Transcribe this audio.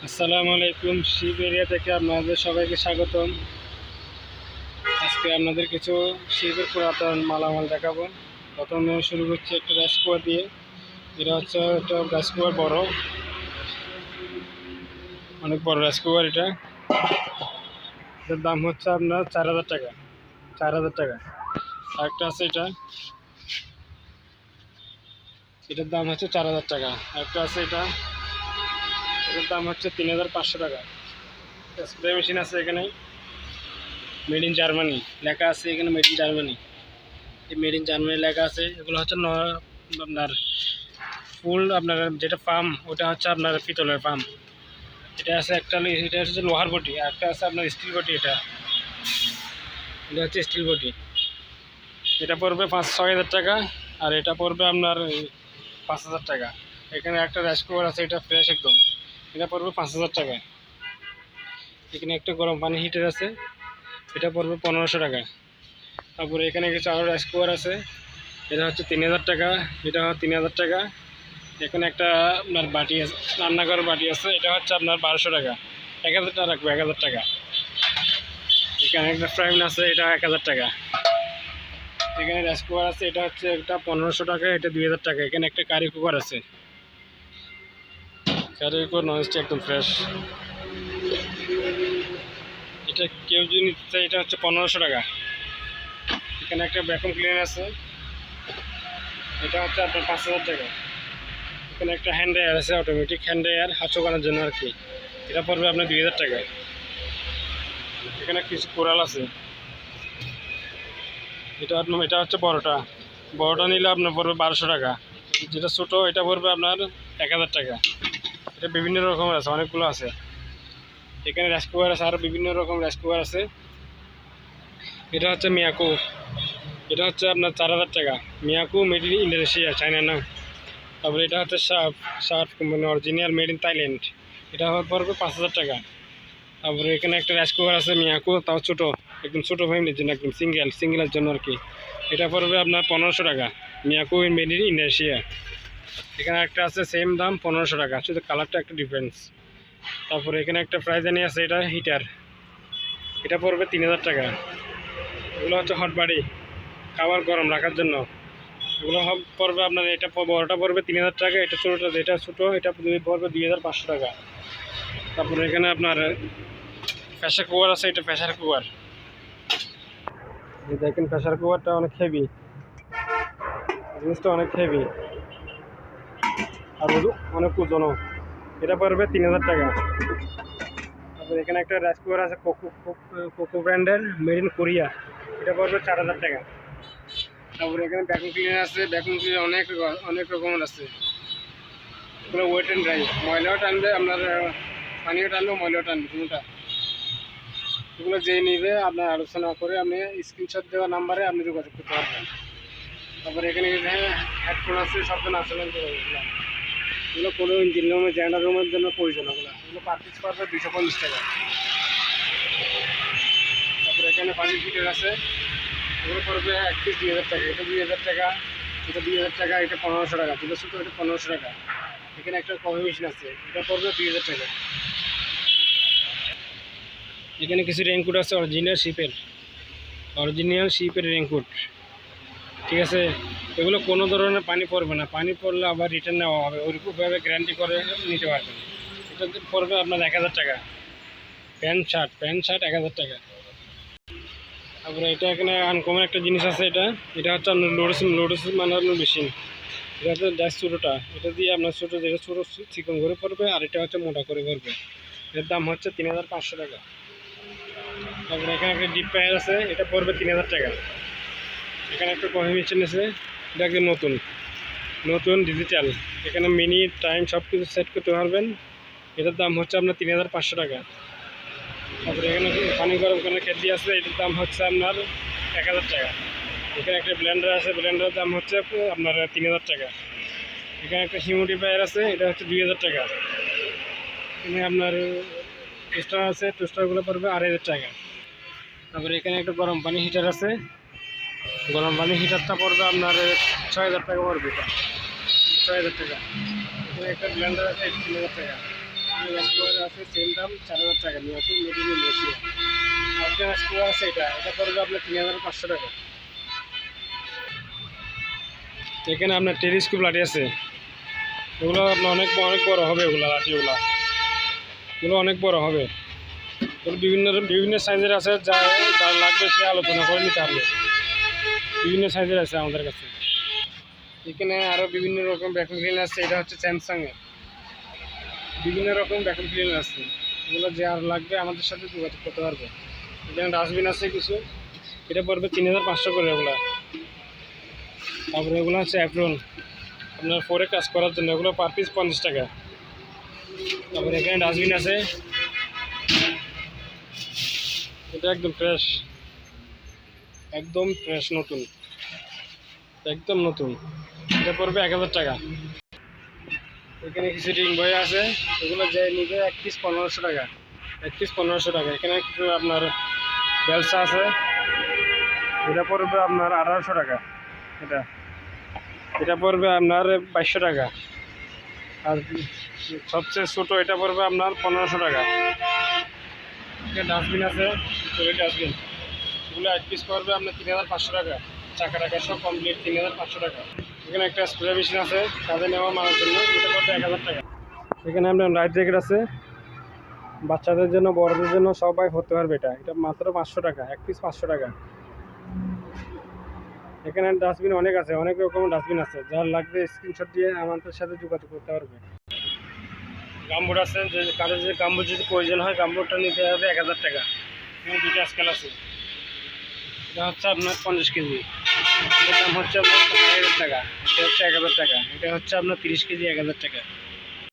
আসসালামু আলাইকুম। Sheep area থেকে আপনাদের সবাইকে স্বাগতম। আজকে আপনাদের কিছু শিপের পুরাতন মালামাল দেখাবো। প্রথমে শুরু করছি একটা রাইস কুকার দিয়ে। এটা হচ্ছে একটা রাইস কুকার, বড়, অনেক বড় রাইস কুকার। এটার দাম হচ্ছে আপনার 4000 টাকা। 4000 টাকা। আরেকটা আছে এটার দাম হচ্ছে 4000 টাকা। আরেকটা আছে এটার দাম হচ্ছে 3500 টাকা। স্প্রে মেশিন আছে এখানে, মেড ইন জার্মানি লেখা আছে এখানে, মেড ইন জার্মানি। এই মেড ইন জার্মানি লেখা আছে। এগুলো হচ্ছে আপনার ফুল, আপনার যেটা পাম্প ওটা হচ্ছে আপনার পিতলের পাম্প। এটা আছে একটা, এটা হচ্ছে লোহার বটি। আর একটা আছে আপনার স্টিল বটি। এটা হচ্ছে স্টিল বটি। এটা পড়বে 5-6 হাজার টাকা। আর এটা পড়বে আপনার 5000 টাকা। এখানে একটা রাইস কুকার আছে, এটা ফ্রেশ একদম। এটা পড়বে 5000 টাকা। এখানে একটা গরম পানি হিটার আছে, এটা পড়বে 1500 টাকা। তারপরে এখানে কিছু আরও রাইস কুকার আছে, এটা হচ্ছে 3000 টাকা। এটা 3000 টাকা। এখানে একটা আপনার বাটি আছে, রান্নাঘর বাটি আছে, এটা হচ্ছে আপনার 1200 টাকা। 1000 টাকা রাখবো, 1000 টাকা। এখানে একটা ফ্রাইম আছে, এটা 1000 টাকা। এখানে রাইস কুকার আছে, এটা হচ্ছে একটা 1500 টাকা, এটা 2000 টাকা। এখানে একটা কারি কুকার আছে, কারি কুকার ননস্টিক একদম ফ্রেশ। এটা কেউ যদি নিতে চায়, এটা হচ্ছে 1500 টাকা। এখানে একটা ভ্যাকুয়াম ক্লিনার আছে, এটা হচ্ছে আপনার 5000 টাকা। এখানে একটা হ্যান্ড ড্রায়ার আছে, অটোমেটিক হ্যান্ড ড্রায়ার, হাত শুকানোর জন্য আর কি। এটা পড়বে আপনার 2000 টাকা। এখানে কিছু কোরাল আছে, এটা হচ্ছে বড়টা নিলে আপনার পড়বে 1200 টাকা। যেটা ছোটো এটা পড়বে আপনার 1000 টাকা। এটা বিভিন্ন রকমের আছে, অনেকগুলো আছে। এখানে রাইস কুকার আছে, আরও বিভিন্ন রকম রাইস কুকার আছে। এটা হচ্ছে মিয়াকো, এটা হচ্ছে আপনার 4000 টাকা। Miyako made in Indonesia, China না। তারপরে এটা হচ্ছে sharp company, original, made in Thailand. এটা পড়বে 5000 টাকা। তারপরে এখানে একটা রাইস কুকার আছে মিয়াকো, তাও ছোটো, একদম ছোটো ফ্যামিলির জন্য, একদম সিঙ্গেলের জন্য আর কি। এটা পড়বে আপনার 1500 টাকা। Miyako made in Indonesia. এখানে একটা আছে সেম দাম, 1500 টাকা, শুধু কালারটা একটা ডিফারেন্স। তারপরে এখানে একটা ফ্রাইজানি আছে, এটা হিটার, এটা পড়বে 3000 টাকা। এগুলো হচ্ছে হট বাড়ি, খাবার গরম রাখার জন্য। এগুলো পড়বে আপনার, এটা বড়টা পড়বে 3000 টাকা, এটা ছোটোটা, যেটা ছোটো এটা পড়বে 2500 টাকা। তারপরে এখানে আপনার প্রেসার কুকার আছে, এটা প্রেসার কুকার। দেখেন প্রেসার কুকারটা অনেক হেভি, জিনিসটা অনেক হেভি আর অনেক ওজনও। এটা পড়বে 3000 টাকা। তারপরে এখানে একটা রাইস কুকার আছে, কোকো ব্র্যান্ডের, মেড ইন কোরিয়া। এটা পড়বে 4000 টাকা। তারপরে এখানে ভ্যাকুয়াম ক্লিনার আছে, ভ্যাকুয়াম ক্লিনার অনেক রকমের আছে। এগুলো ওয়েট অ্যান্ড ড্রাই, ময়লাও টানবে আপনার, পানিও টানবে, ময়লাও টানবে, কোনোটা। এগুলো যে নিবে আপনার আলোচনা করে আপনি স্ক্রিনশট দেওয়া নাম্বারে আপনি যোগাযোগ করতে পারবেন। তারপরে এখানে হেডফোন আছে, শব্দ নাচলেন করে এগুলো কোনো ইঞ্জিন রুমে, জেনারেল রুমের জন্য প্রয়োজন। এগুলো পার পিস পড়বে 250 টাকা। তারপরে এখানে পানির ফিল্টার আছে, এগুলো পড়বে 1 পিস 2000 টাকা। এটা 2000 টাকা, এটা 2000 টাকা, এটা 1500 টাকা। যেটা ছোটো এটা 1500 টাকা। এখানে একটা কফি মেশিন আছে, এটা পড়বে 2000 টাকা। এখানে কিছু রেইনকোট আছে, অরিজিনাল শিপের রেইনকোট, ঠিক আছে। এগুলো কোনো ধরনের পানি পড়বে না, পানি পড়লে আবার রিটার্ন নেওয়া হবে, ওইরকমভাবে গ্যারান্টি করে নিতে পারবেন। এটা পড়বে আপনার 1000 টাকা। প্যান্ট শার্ট 1000 টাকা। তারপরে এটা এখানে আনকমন একটা জিনিস আছে, এটা হচ্ছে আপনার লোডস বানানোর মেশিন। এটা হচ্ছে জাস্ট ছোটোটা, এটা দিয়ে আপনার ছোটো, যেটা ছোটো চিকন করে পড়বে, আর এটা হচ্ছে মোটা করে পড়বে। এর দাম হচ্ছে 3500 টাকা। তারপরে এখানে একটা ডিপ ফ্রায়ার আছে, এটা পড়বে 3000 টাকা। এখানে একটা কফি মেশিন আছে, এটা একদম নতুন ডিজিটাল। এখানে মিনিট, টাইম সব কিছু সেট করতে পারবেন। এটার দাম হচ্ছে আপনার 3500 টাকা। তারপরে এখানে পানি গরম করার কেটলি আছে, এটার দাম হচ্ছে আপনার 1000 টাকা। এখানে একটা ব্লেন্ডার আছে, ব্লেন্ডারের দাম হচ্ছে আপনার 3000 টাকা। এখানে একটা হিউমিডিফায়ার আছে, এটা হচ্ছে 2000 টাকা। এখানে আপনার টোস্টার আছে, টোস্টারগুলো পড়বে 2500 টাকা। তারপরে এখানে একটা গরম পানি হিটার আছে, গরম পানি হিটারটা পড়বে আপনার 6000 টাকা পড়বে, এটা 6000 টাকা। এখানে একটা ব্লেন্ডার আছে, 3000 টাকা। স্কোয়ার আছে সেম দাম 4,000 টাকা মিয়াপুর মেড ইন মালয়েশিয়া। আপনার স্কোয়ার আছে এটা পড়বে আপনার 3,500 টাকা। এখানে আপনার টেলিস্কোপ লাঠি আছে, এগুলো আপনার অনেক অনেক বড় হবে, এগুলো লাঠিগুলো এগুলো অনেক বড় হবে। এগুলো বিভিন্ন বিভিন্ন সাইজের আছে, যার লাগবে সে আলোচনা করে নিতে পারবে। বিভিন্ন সাইজের আছে আমাদের কাছে। এখানে আরও বিভিন্ন রকম ভ্যাকুয়াম ক্লিনার আছে, এটা হচ্ছে স্যামসাংয়ের। বিভিন্ন রকম ভ্যাকুয়াম ক্লিনার আছে, এগুলো যার লাগবে আমাদের সাথে যোগাযোগ করতে পারবে। এখানে ডাস্টবিন আছে কিছু, এটা পড়বে 3,500 করে এগুলো। তারপরে এগুলো হচ্ছে অ্যাপ্রন, আপনার ফোরে কাজ করার জন্য, এগুলো পার পিস 50 টাকা। তারপরে এখানে ডাস্টবিন আছে, এটা একদম ফ্রেশ, একদম ফ্রেশ নতুন, একদম নতুন, এটা পড়বে 1,000 টাকা। এখানে কিছু রিং বই আছে, এগুলো যে নিবে 1 পিস 1,500 টাকা, 1 পিস 1,500 টাকা। এখানে কিছু আপনার বেলসা আছে, এটা পড়বে আপনার 1,800 টাকা। এটা এটা পড়বে আপনার 2,200 টাকা। আর সবচেয়ে ছোটো এটা পড়বে আপনার 1,500 টাকা। এখানে ডাস্টবিন আছে, টয়লেট ডাস্টবিন, এগুলো 1 পিস পড়বে আপনার 3,500 টাকা। চাকা টাকা সব কমপ্লিট 3,500 টাকা। এখানে একটা স্প্রে মেশিন আছে কাজে নেওয়া মারার জন্য, এটা পড়বে 1,000 টাকা। এখানে আপনার লাইফ জ্যাকেট আছে, বাচ্চাদের জন্য বড়দের জন্য সবাই হতে পারবে। এটা মাত্র 500 টাকা, 1 পিস 500 টাকা। এখানে ডাস্টবিন অনেক আছে, অনেক রকমের ডাস্টবিন আছে, যার লাগবে স্ক্রিনশট দিয়ে আমাদের সাথে যোগাযোগ করতে পারবে। গামবোর্ড আছে, যে কারো যদি গামবোর্ড যদি প্রয়োজন হয় গামবোর্ডটা নিতে হবে 1,000 টাকা। এখানে দুটো স্কেল আছে, এটা হচ্ছে আপনার 50 কেজি, এটার দাম হচ্ছে আপনার 1,000 টাকা। এটা হচ্ছে 1,000 টাকা। এটা হচ্ছে আপনার 30 কেজি 1,000 টাকা।